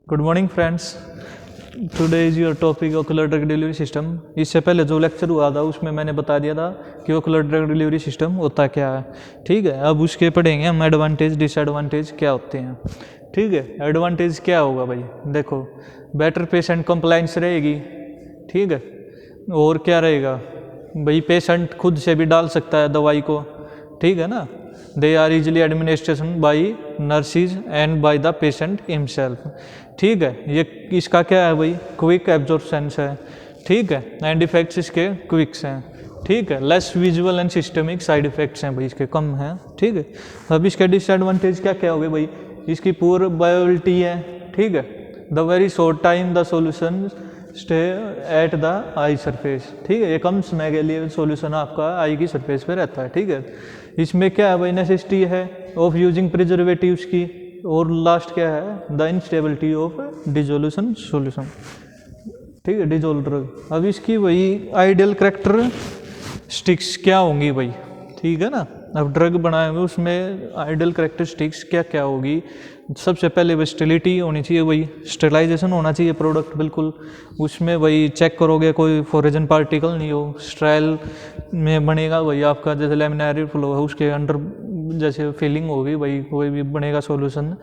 Good morning friends. Today is your topic ocular drug delivery system. इससे पहले जो lecture हुआ था उसमें मैंने बता दिया था कि ओकुलर ड्रग डिलीवरी सिस्टम होता क्या है। ठीक है, अब उसके पढ़ेंगे हम एडवांटेज डिसएडवांटेज क्या होते हैं। ठीक है, एडवांटेज क्या होगा भाई, देखो बेटर पेशेंट कंप्लाइंस रहेगी। ठीक है, और क्या रहेगा भाई, पेशेंट खुद से भी डाल सकता है दवाई को। ठीक है ना, they are easily administration by nurses and by the patient himself. ठीक है, ये इसका क्या है भाई, क्विक एब्जॉर्प्शन है। ठीक है, एंड इफेक्ट्स इसके क्विक्स हैं। ठीक है, less visual and systemic side effects हैं भाई, इसके कम हैं। ठीक है, अब इसके डिसएडवांटेज क्या क्या हो गए भाई, इसकी पुअर बायोबिलिटी है। ठीक है, the very short time the solution stay at the I surface. ठीक है, ये कम समय के लिए सॉल्यूशन आपका आई की सरफेस पे रहता है। ठीक है, इसमें क्या है भाई, नेसेसिटी है ऑफ यूजिंग प्रिजर्वेटिव्स की, और लास्ट क्या है, the instability of dissolution solution. ठीक है, डिजोल्व ड्रग। अब इसकी वही आइडियल कैरेक्टरिस्टिक्स क्या होंगी भाई। ठीक है ना, अब ड्रग बनाए हुए उसमें आइडियल कैरेक्टरिस्टिक्स क्या क्या होगी। सबसे पहले वही स्टेरिलिटी होनी चाहिए, वही स्टेलाइजेशन होना चाहिए प्रोडक्ट बिल्कुल। उसमें वही चेक करोगे कोई फॉरेजन पार्टिकल नहीं हो, स्ट्राइल में बनेगा वही आपका, जैसे लेमिनरी फ्लो है उसके अंडर जैसे फीलिंग होगी वही कोई भी बनेगा सॉल्यूशन।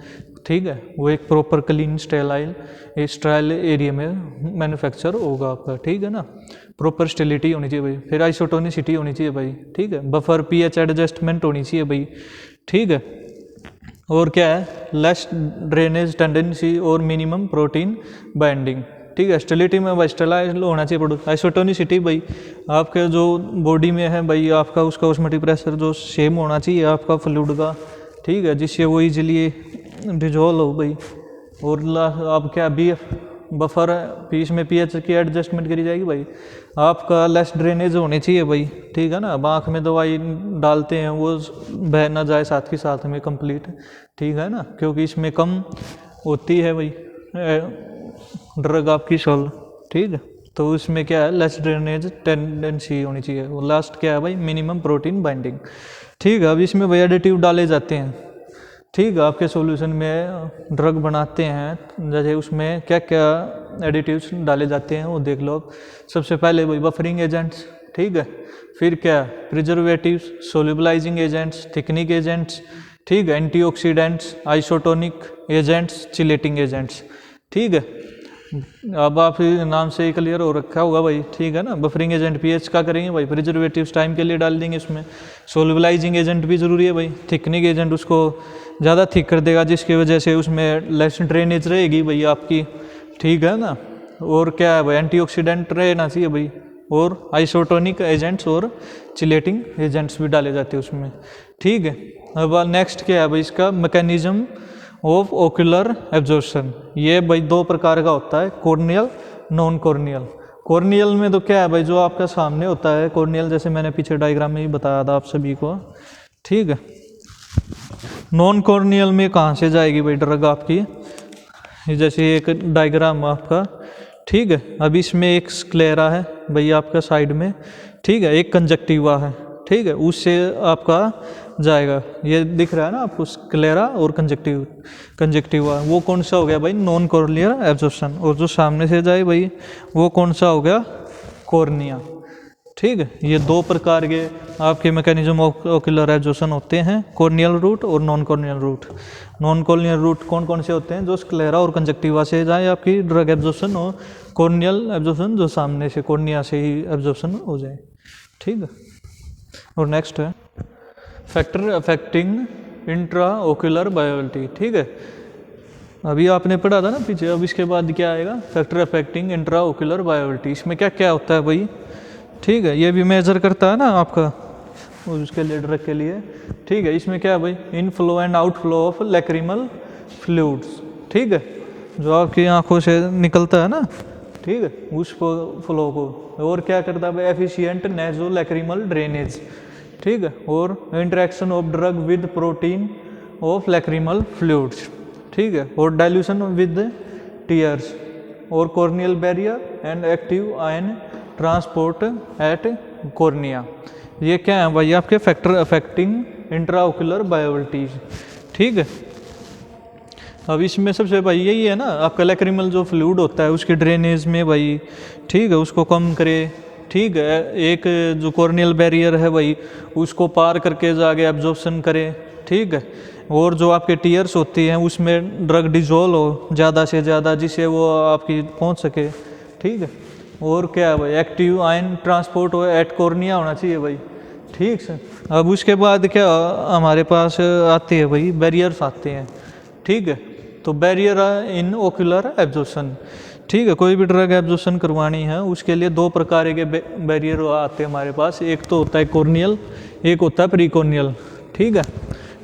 ठीक है, वो एक प्रॉपर क्लीन स्टेराइल एरिया में मैन्युफैक्चर होगा आपका। ठीक है ना, प्रॉपर स्टेलिटी होनी चाहिए भाई, फिर आइसोटोनिसिटी होनी चाहिए भाई। ठीक है, बफर पीएच एडजस्टमेंट होनी चाहिए भाई। ठीक है, और क्या है, लेस ड्रेनेज टेंडेंसी और मिनिमम प्रोटीन बाइंडिंग। ठीक है, स्टेलिटी में भाई स्टेलाइज होना चाहिए प्रोडक्ट। आइसोटोनिसिटी भाई आपके जो बॉडी में है भाई आपका, उसका ऑस्मोटिक प्रेशर जो सेम होना चाहिए आपका फ्लूइड का। ठीक है, जिससे वो इजीली डिजोल्व हो भाई। और आप क्या बफर पीस में पीएच की एडजस्टमेंट करी जाएगी भाई। आपका लेस ड्रेनेज होनी चाहिए भाई। ठीक है ना, अब आँख में दवाई डालते हैं वो बह ना जाए साथ के साथ में कंप्लीट। ठीक है ना, क्योंकि इसमें कम होती है भाई ड्रग आपकी सोल। ठीक है, तो उसमें क्या है, लेस ड्रेनेज टेंडेंसी होनी चाहिए। वो लास्ट क्या है भाई, मिनिमम प्रोटीन बाइंडिंग। ठीक है, अब इसमें भाई एडिटिव डाले जाते हैं। ठीक है, आपके सॉल्यूशन में ड्रग बनाते हैं, जैसे उसमें क्या क्या एडिटिव्स डाले जाते हैं वो देख लो। सबसे पहले वही बफरिंग एजेंट्स। ठीक है, फिर क्या, preservatives, solubilising agents, thickening agents. ठीक है, antioxidants, isotonic agents, chelating agents. ठीक है, अब आप नाम से ही क्लियर हो रखा होगा भाई। ठीक है ना, बफरिंग एजेंट पीएच का करेंगे भाई, प्रिजर्वेटिव्स टाइम के लिए डाल देंगे उसमें। सोल्यूबलाइजिंग एजेंट भी ज़रूरी है भाई, थिकनिंग एजेंट उसको ज़्यादा थिक कर देगा जिसकी वजह से उसमें लेस ड्रेनेज रहेगी भाई आपकी। ठीक है ना, और क्या है भाई, एंटीऑक्सीडेंट रहना चाहिए भाई, और आइसोटोनिक एजेंट्स और चिलेटिंग एजेंट्स भी डाले जाते हैं उसमें। ठीक है, अब नेक्स्ट क्या है भाई, इसका मैकेनिज्म ऑफ ओकुलर एब्जॉर्प्शन। ये भाई दो प्रकार का होता है, कॉर्नियल, नॉन कॉर्नियल। कॉर्नियल में तो क्या है भाई, जो आपका सामने होता है कॉर्नियल, जैसे मैंने पीछे डायग्राम में ही बताया था आप सभी को। ठीक है, नॉन कॉर्नियल में कहाँ से जाएगी भाई ड्रग आपकी, जैसे एक डायग्राम आपका। ठीक है, अब इसमें एक स्क्लेरा है भाई आपका साइड में। ठीक है, एक कंजक्टिवा है। ठीक है, उससे आपका जाएगा, ये दिख रहा है ना आपको, स्क्लेरा और कंजक्टिवा। वो कौन सा हो गया भाई, नॉन कॉर्नियल एब्जॉर्प्शन। और जो सामने से जाए भाई वो कौन सा हो गया, कॉर्निया। ठीक है, ये दो प्रकार के आपके मैकेनिज्म ऑफ ओकुलर एब्जॉर्प्शन होते हैं, कॉर्नियल रूट और non corneal route. Non corneal route कौन कौन से होते हैं, जो स्क्लेरा और कंजक्टिवा से जाए आपकी ड्रग एब्जॉर्प्शन, और कॉर्नियल एब्जॉर्प्शन जो सामने से कॉर्निया से ही एब्जॉर्प्शन हो जाए। ठीक है, और नेक्स्ट है फैक्टर अफेक्टिंग इंट्रा ओकुलर बायोबिलिटी। ठीक है, अभी आपने पढ़ा था ना पीछे, अब इसके बाद क्या आएगा, फैक्टर अफेक्टिंग इंट्रा ओकुलर बायोबिलिटी। इसमें क्या क्या होता है भाई। ठीक है, ये भी मेजर करता है ना आपका उसके लिए, ड्रग के लिए। ठीक है, इसमें क्या है भाई, inflow and outflow of lacrimal fluids. ठीक है, जो आपकी आंखों से निकलता है ना, ठीक है, उस फ्लो को। और क्या करता है भाई, एफिशिएंट नेजो लैक्रिमल ड्रेनेज। ठीक है, और interaction of drug with protein of lacrimal fluids. ठीक है, और डाइल्यूशन विद टीयर्स, और corneal barrier and active ion transport at cornea. ये क्या है भाई, आपके फैक्टर अफेक्टिंग इंट्राओकुलर बायोबिलिटीज। ठीक है, अब इसमें सबसे भाई यही है ना, आपका लैक्रिमल जो फ्लूइड होता है उसकी ड्रेनेज में भाई, ठीक है, उसको कम करे, ठीक है। एक जो कॉर्नियल बैरियर है भाई, उसको पार करके जाके एब्जॉर्प्शन करे, ठीक है। और जो आपके टीयर्स होती हैं उसमें ड्रग डिजोल्व हो ज़्यादा से ज़्यादा, जिससे वो आपकी पहुंच सके, ठीक है। और क्या है भाई, एक्टिव आयन ट्रांसपोर्ट हो एट कॉर्निया होना चाहिए भाई, ठीक है। अब उसके बाद क्या हमारे पास आते हैं भाई, बैरियर्स आते हैं, ठीक है। तो बैरियर इन ओक्यूलर एब्जॉर्प्शन, ठीक है। कोई भी ड्रग एब्जॉर्प्शन करवानी है उसके लिए दो प्रकार के बैरियर आते हैं हमारे पास। एक तो होता है कॉर्नियल, एक होता है प्रीकॉर्नियल, ठीक है।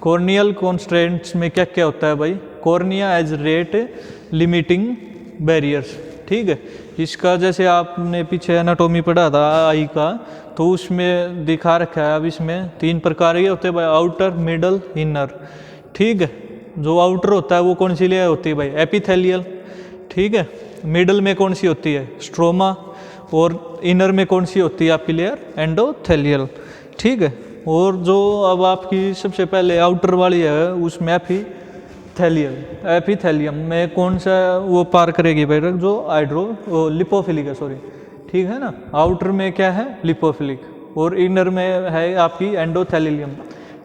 कॉर्नियल कॉन्स्ट्रेंट्स में क्या क्या होता है भाई, cornea as rate limiting barriers, ठीक है। इसका जैसे आपने पीछे एनाटॉमी पढ़ा था आई का, तो उसमें दिखा रखा है। अब इसमें तीन प्रकार के होते हैं भाई, आउटर, मिडल, इनर, ठीक है। जो आउटर होता है वो कौन सी लेयर होती है भाई, एपिथेलियल, ठीक है। मिडल में कौन सी होती है, स्ट्रोमा, और इनर में कौन सी होती है आपकी लेयर, एंडोथेलियल, ठीक है। और जो अब आपकी सबसे पहले आउटर वाली है उसमें एपिथेलियल, एपिथेलियम में कौन सा वो पार करेगी भाई, जो लिपोफिलिक है, सॉरी, ठीक है ना। आउटर में क्या है, लिपोफिलिक, और इनर में है आपकी एंडोथेलियम,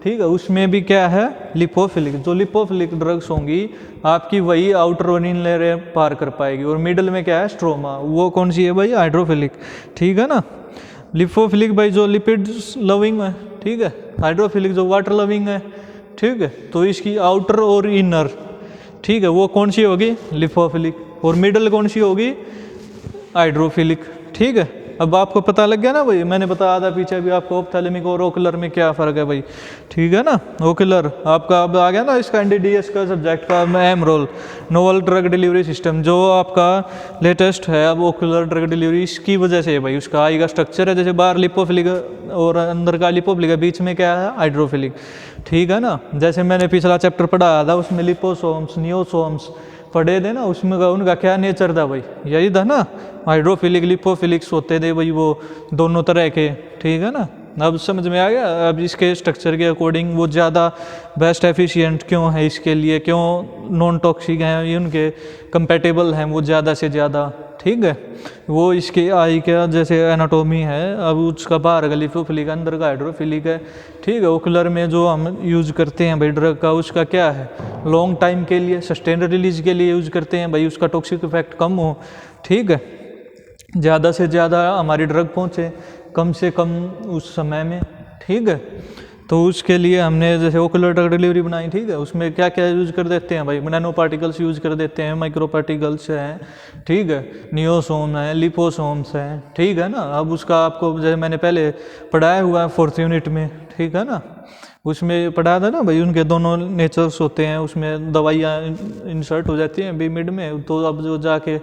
ठीक है। उसमें भी क्या है, लिपोफिलिक। जो लिपोफिलिक ड्रग्स होंगी आपकी वही आउटर और इनर लेयर पार कर पाएगी। और मिडल में क्या है, स्ट्रोमा, वो कौन सी है भाई, हाइड्रोफिलिक, ठीक है ना। लिपोफिलिक भाई जो लिपिड लविंग है, ठीक है। हाइड्रोफिलिक जो वाटर लविंग है, ठीक है। तो इसकी आउटर और इनर, ठीक है, वो कौन सी होगी, लिपोफिलिक। और मिडल कौन सी होगी, हाइड्रोफिलिक, ठीक है। अब आपको पता लग गया ना भाई, मैंने बताया था पीछे भी आपको ऑप्थेलमिक और ओकुलर में क्या फ़र्क है भाई, ठीक है ना। ओकुलर आपका अब आ गया ना, इसका एनडीडीएस का सब्जेक्ट का अहम रोल, नोवल ड्रग डिलीवरी सिस्टम जो आपका लेटेस्ट है। अब ओकुलर ड्रग डिलीवरी इसकी वजह से है भाई, उसका आई का स्ट्रक्चर है जैसे बाहर लिपोफिलिक और अंदर का लिपोफिलिक है, बीच में क्या है, हाइड्रोफिलिक, ठीक है ना। जैसे मैंने पिछला चैप्टर पढ़ाया था उसमें लिपोसोम्स, नियोसोम्स पढ़े थे ना, उसमें उनका क्या नेचर था भाई, यही था ना, हाइड्रोफिलिक लिपोफिलिक्स होते थे भाई वो दोनों तरह के, ठीक है ना। अब समझ में आ गया। अब इसके स्ट्रक्चर के अकॉर्डिंग वो ज़्यादा बेस्ट एफिशिएंट क्यों है इसके लिए, क्यों नॉन टॉक्सिक हैं, ये उनके कंपेटेबल हैं वो ज़्यादा से ज़्यादा, ठीक है। वो इसके आई का जैसे एनाटोमी है, अब उसका बाहर का लिपोफिलिक, अंदर का हाइड्रोफिलिक है, ठीक है। ओकुलर में जो हम यूज़ करते हैं भाई ड्रग का, उसका क्या है, लॉन्ग टाइम के लिए, सस्टेन रिलीज के लिए यूज़ करते हैं भाई, उसका टॉक्सिक इफेक्ट कम हो, ठीक है। ज़्यादा से ज़्यादा हमारी ड्रग पहुँचे कम से कम उस समय में, ठीक है। तो उसके लिए हमने जैसे ओकुलर ड्रग डिलीवरी बनाई, ठीक है। उसमें क्या क्या यूज़ कर देते हैं भाई, नैनो पार्टिकल्स यूज़ कर देते हैं, माइक्रो पार्टिकल्स हैं, ठीक है, नियोसोम है, लिपोसोम्स हैं, ठीक है ना। अब उसका आपको जैसे मैंने पहले पढ़ाया हुआ है 4th यूनिट में, ठीक है ना, उसमें पढ़ा था ना भाई, उनके दोनों नेचर्स होते हैं, उसमें दवाइयाँ इंसर्ट हो जाती हैं बी मिड में। तो अब जो जाके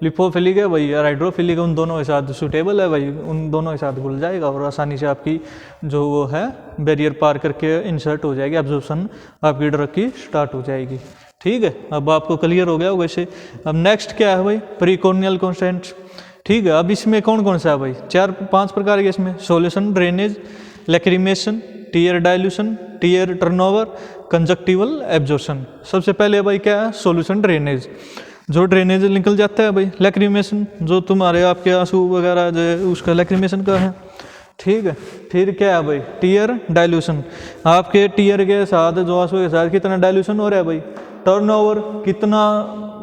लिपोफिलिक है भाई और हाइड्रोफिलिक है, उन दोनों के साथ सूटेबल है भाई, उन दोनों के साथ घुल जाएगा और आसानी से आपकी जो वो है बैरियर पार करके इंसर्ट हो जाएगी, एब्जॉर्प्शन आपकी ड्रग की स्टार्ट हो जाएगी, ठीक है। अब आपको क्लियर हो गया होगा इसे। अब नेक्स्ट क्या है भाई, प्रीकॉर्नियल कॉन्स्टेंट्स, ठीक है। अब इसमें कौन कौन सा है भाई, 4-5 प्रकार के इसमें, solution, drainage, lacrimation, tear dilution, tear turnover, conjunctival absorption. सबसे पहले भाई क्या है, सॉल्यूशन ड्रेनेज, जो ड्रेनेज निकल जाता है भाई। लैक्रिमेशन जो तुम्हारे आपके आंसू वगैरह जो उसका लैक्रिमेशन का है, ठीक है। फिर क्या है भाई, टीयर डाइल्यूशन, आपके टीयर के साथ जो आंसू के साथ कितना डाइल्यूशन हो रहा है भाई। टर्नओवर, कितना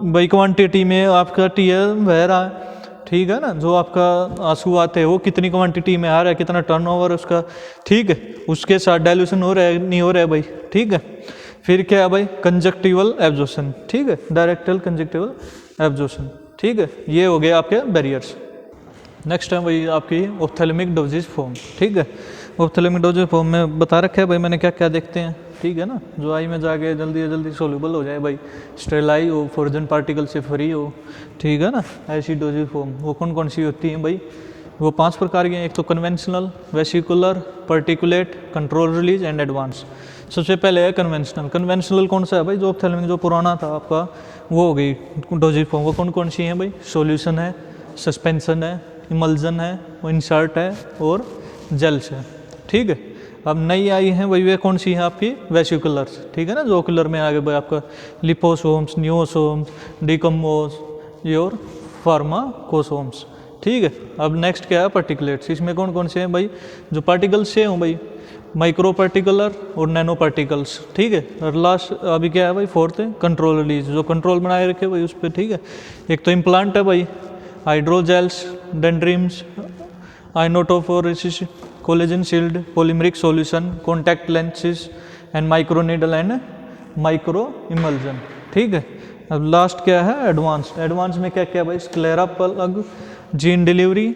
भाई क्वांटिटी में आपका टीयर बह रहा है, ठीक है ना। जो आपका आंसू आते हैं वो कितनी क्वांटिटी में आ रहा है, कितना टर्नओवर है उसका, ठीक है। उसके साथ डाइल्यूशन हो रहा है नहीं हो रहा है भाई, ठीक है। फिर क्या है भाई, कंजक्टिवल एब्जॉर्प्शन, ठीक है, डायरेक्टल कंजक्टिवल एब्जॉर्प्शन, ठीक है। ये हो गए आपके बैरियर्स। नेक्स्ट है भाई आपकी ऑप्थेलमिक डोजेज फॉर्म, ठीक है। ऑप्थेलमिक डोजेज फॉर्म में बता रखा है भाई मैंने क्या क्या देखते हैं, ठीक है ना। जो आई में जाके जल्दी से जल्दी सोल्यूबल हो जाए भाई, स्टेलाई हो, फॉर्जन पार्टिकल से फ्री हो, ठीक है ना। ऐसी डोजेज फॉर्म वो कौन कौन सी होती हैं भाई, वो 5 प्रकार की हैं। एक तो conventional, vesicular, particulate, control release and advance. सबसे पहले है कन्वेंशनल। कन्वेंशनल कौन सा है भाई, जो ऑप्थेलमिक जो पुराना था आपका वो हो गई डोजेज फॉर्म। वो कौन कौन सी हैं भाई, सोल्यूशन है, सस्पेंशन है, इमल्जन है, इंसर्ट है और जेल्स है, ठीक है। अब नई आई हैं वही वे कौन सी है आपकी वेसिकुलर्स, ठीक है ना, जो ओकुलर में आ गए भाई आपका लिपोसोम्स, न्यूओसोम्स, डिकम्बोज और फार्माकोसोम्स, ठीक है। अब नेक्स्ट क्या है पार्टिकुलेट्स, इसमें कौन कौन से हैं भाई, जो पार्टिकल्स से हों भाई माइक्रो पार्टिकुलर और नैनो पार्टिकल्स, ठीक है। और लास्ट अभी क्या है भाई फोर्थ है कंट्रोल रिलीज, जो कंट्रोल बनाए रखे भाई उस पर, ठीक है। एक तो इम्प्लांट है भाई hydrogels, dendrimers, iontophoresis, collagen shield, polymeric solution, contact lenses and microneedle and micro emulsion, ठीक है। अब लास्ट क्या है एडवांस, एडवांस में क्या क्या भाई sclera plug, gene delivery,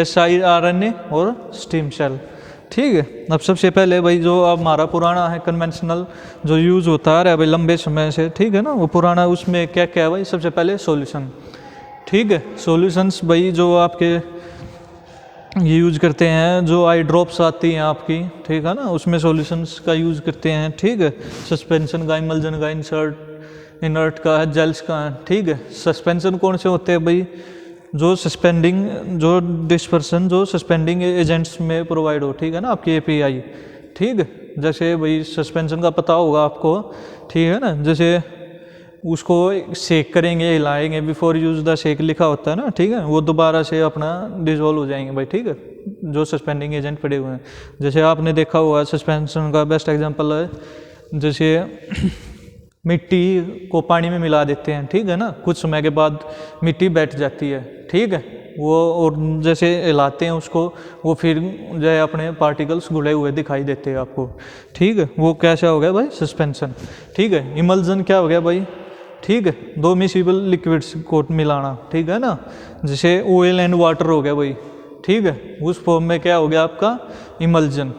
siRNA और स्टीम सेल, ठीक है। अब सबसे पहले भाई जो अब हमारा पुराना है कन्वेंशनल जो यूज़ होता आ रहा है भाई लंबे समय से, ठीक है ना, वो पुराना उसमें क्या क्या है भाई, सबसे पहले सॉल्यूशन, ठीक है। सॉल्यूशंस भाई जो आपके यूज़ करते हैं, जो आई ड्रॉप्स आती हैं आपकी, ठीक है ना, उसमें सॉल्यूशंस का यूज़ करते हैं, ठीक है। सस्पेंशन का, इमल्जन का, इनर्ट का है, जेल्स का है, ठीक है। सस्पेंशन कौन से होते हैं भाई, जो सस्पेंडिंग, जो डिस्पर्सन जो सस्पेंडिंग एजेंट्स में प्रोवाइड हो, ठीक है ना, आपकी API, ठीक है। जैसे भाई सस्पेंशन का पता होगा आपको, ठीक है ना, जैसे उसको शेक करेंगे, हिलाएंगे, बिफोर यूज द शेक लिखा होता है ना, ठीक है, वो दोबारा से अपना डिजोल्व हो जाएंगे भाई, ठीक है, जो सस्पेंडिंग एजेंट पड़े हुए हैं। जैसे आपने देखा हुआ सस्पेंशन का बेस्ट एग्जांपल है, जैसे मिट्टी को पानी में मिला देते हैं, ठीक है ना, कुछ समय के बाद मिट्टी बैठ जाती है, ठीक है, वो और जैसे हिलाते हैं उसको, वो फिर जो है अपने पार्टिकल्स घुले हुए दिखाई देते हैं आपको, ठीक है, वो कैसा हो गया भाई सस्पेंशन, ठीक है। इमल्जन क्या हो गया भाई, ठीक है, दो मिसिबल लिक्विड्स को मिलाना, ठीक है ना, जैसे ऑयल एंड वाटर हो गया भाई, ठीक है, उस फॉर्म में क्या हो गया आपका इमल्जन,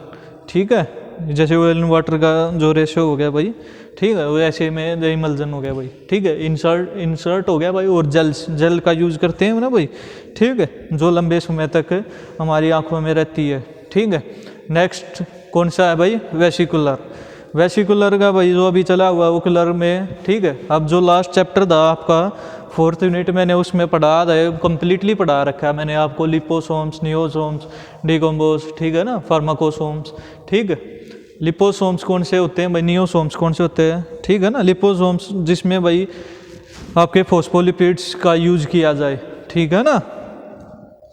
ठीक है। जैसे ऑयल एंड वाटर का जो रेशो हो गया भाई, ठीक है, वो ऐसे में इमल्जन हो गया भाई, ठीक है। इंसर्ट हो गया भाई, और जेल का यूज़ करते हैं ना भाई, ठीक है, जो लंबे समय तक हमारी आंखों में रहती है, ठीक है। नेक्स्ट कौन सा है भाई वेसिकुलर, वेसिकुलर का भाई जो अभी चला हुआ ओकुलर में, ठीक है। अब जो लास्ट चैप्टर था आपका 4th यूनिट मैंने उसमें पढ़ा है, कम्प्लीटली पढ़ा रखा है मैंने आपको, लिपोसोम्स, नियोसोम्स, डिकम्बोज, ठीक है ना, फार्माकोसोम्स, ठीक है। लिपोसोम्स कौन से होते हैं भाई, नियोसोम्स कौन से होते हैं, ठीक है ना। लिपोसोम्स जिसमें भाई आपके फॉस्फोलिपिड्स का यूज किया जाए, ठीक है ना,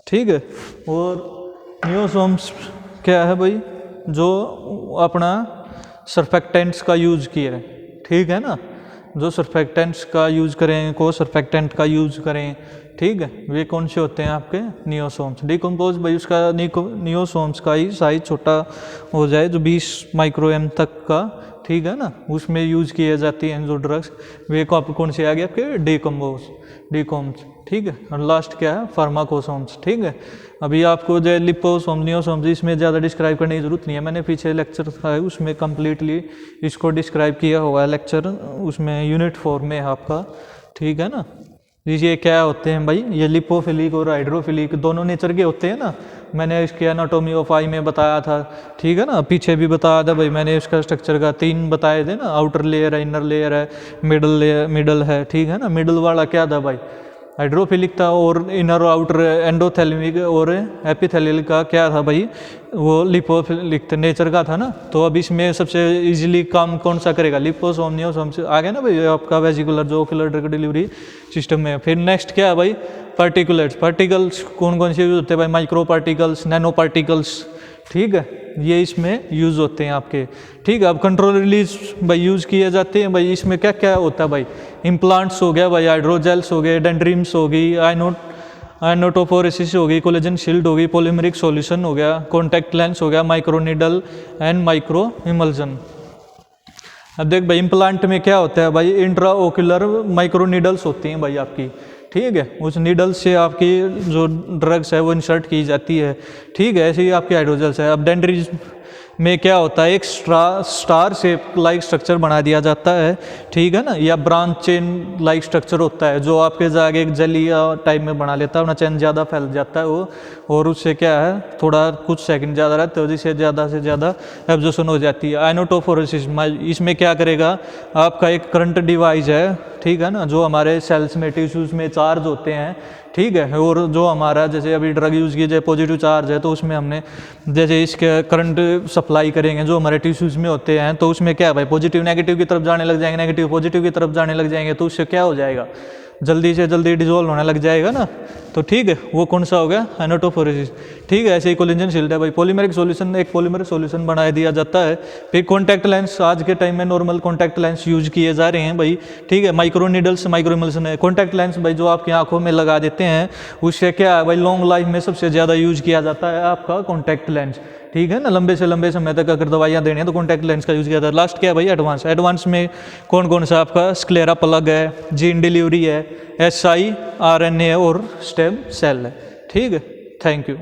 ठीक है। और नियोसोम्स क्या है भाई, जो अपना सर्फेक्टेंट्स का यूज किया है, ठीक है ना, जो सर्फेक्टेंट्स का यूज करें, को सर्फेक्टेंट का यूज करें, ठीक है, वे कौन से होते हैं आपके नियोसोम्स। डिकम्पोज भाई उसका नियोसोम्स का ही साइज छोटा हो जाए, जो 20 माइक्रोएम तक का, ठीक है ना, उसमें यूज किए जाती हैं जो ड्रग्स, वे कौन से आ गए आपके डिकम्पोज, ठीक है। और लास्ट क्या है फार्माकोसोम्स, ठीक है। अभी आपको जो लिपोसोम्स, नियोसोम्स, इसमें ज़्यादा डिस्क्राइब करने की जरूरत नहीं है, मैंने पीछे लेक्चर था उसमें कम्प्लीटली इसको डिस्क्राइब किया हुआ है लेक्चर, उसमें यूनिट 4 में है आपका, ठीक है ना। ये क्या होते हैं भाई, ये लिपोफिलिक और हाइड्रोफिलिक दोनों नेचर के होते हैं ना, मैंने इसके एनाटॉमी ऑफ आई में बताया था, ठीक है ना, पीछे भी बताया था भाई मैंने, इसका स्ट्रक्चर का 3 बताए थे ना, आउटर लेयर है, इनर लेयर है, मिडल है, ठीक है ना। मिडल वाला क्या था भाई हाइड्रोफिलिक था, और इनर और आउटर एंडोथैलेमिक और एपिथेलियल का क्या था भाई, वो लिपोफिलिक नेचर का था ना। तो अब इसमें सबसे इजीली काम कौन सा करेगा, लिपोसोम, नियोसोम से आ गया ना भाई आपका वेसिकुलर जो ओकुलर ड्रग डिलीवरी सिस्टम में। फिर नेक्स्ट क्या है भाई पार्टिकुलेट्स, पार्टिकल्स कौन कौन से यूज होते हैं भाई, माइक्रो पार्टिकल्स, नैनो पार्टिकल्स, ठीक है, ये इसमें यूज़ होते हैं आपके, ठीक है। अब कंट्रोल रिलीज भाई यूज़ किए जाते हैं भाई, इसमें क्या क्या होता है भाई, इम्प्लांट्स हो गया भाई, हाइड्रोजेल्स हो गए, डेंड्रीम्स हो गई, आइनोटोफोरेसिस हो गई, कोलेजन शील्ड हो गई, पॉलीमरिक सॉल्यूशन हो गया, कॉन्टैक्ट लेंस हो गया, माइक्रोनीडल एंड माइक्रो इमल्जन। अब देख भाई इम्प्लांट में क्या होता है भाई, इंट्रा ओकुलर माइक्रोनीडल्स होती हैं भाई आपकी, ठीक है, उस नीडल से आपकी जो ड्रग्स है वो इंसर्ट की जाती है, ठीक है। ऐसे ही आपकी हाइड्रोजेल्स है। अब डेंड्रीज में क्या होता है, एक स्टार शेप लाइक स्ट्रक्चर बना दिया जाता है, ठीक है ना, या ब्रांच चेन लाइक स्ट्रक्चर होता है जो आपके जाके एक जलिया टाइप में बना लेता है, अपना चेन ज़्यादा फैल जाता है वो, और उससे क्या है थोड़ा कुछ सेकंड ज़्यादा रहते हो, जिससे ज़्यादा से ज़्यादा एब्जॉर्प्शन हो जाती है। आइनोटोफोरेसिस इसमें क्या करेगा, आपका एक करंट डिवाइस है, ठीक है ना, जो हमारे सेल्स में टिश्यूज़ में चार्ज होते हैं, ठीक है। और जो हमारा जैसे अभी ड्रग यूज़ की जाए पॉजिटिव चार्ज है, तो उसमें हमने जैसे इसके करंट सप्लाई करेंगे जो हमारे टिश्यूज़ में होते हैं, तो उसमें क्या है भाई, पॉजिटिव नेगेटिव की तरफ जाने लग जाएंगे, नेगेटिव पॉजिटिव की तरफ जाने लग जाएंगे, तो उससे क्या हो जाएगा, जल्दी से जल्दी डिजोल्व होने लग जाएगा ना। तो ठीक है, वो कौन सा हो गया, एनाटोफोरेसिस। ठीक है, ऐसे ही कोलिजन शील्ड है भाई, पॉलीमेरिक सॉल्यूशन, एक पॉलीमर सॉल्यूशन बना दिया जाता है। फिर कॉन्टैक्ट लेंस, आज के टाइम में नॉर्मल कॉन्टैक्ट लेंस यूज किए जा रहे हैं भाई, ठीक है। माइक्रो नीडल्स, माइक्रो इमल्शन है। कॉन्टैक्ट लेंस भाई जो आपकी आंखों में लगा देते हैं, उससे क्या है भाई, लॉन्ग लाइफ में सबसे ज़्यादा यूज किया जाता है आपका कॉन्टैक्ट लेंस, ठीक है ना। लंबे से लंबे समय तक अगर दवाइयाँ देनी है तो कॉन्टैक्ट लेंस का यूज़ किया जाता है। लास्ट क्या है भाई, एडवांस। एडवांस में कौन कौन सा आपका स्क्लेरा प्लग है, जीन डिलीवरी है, SI RNA और स्टेम सेल है, ठीक है। Thank you.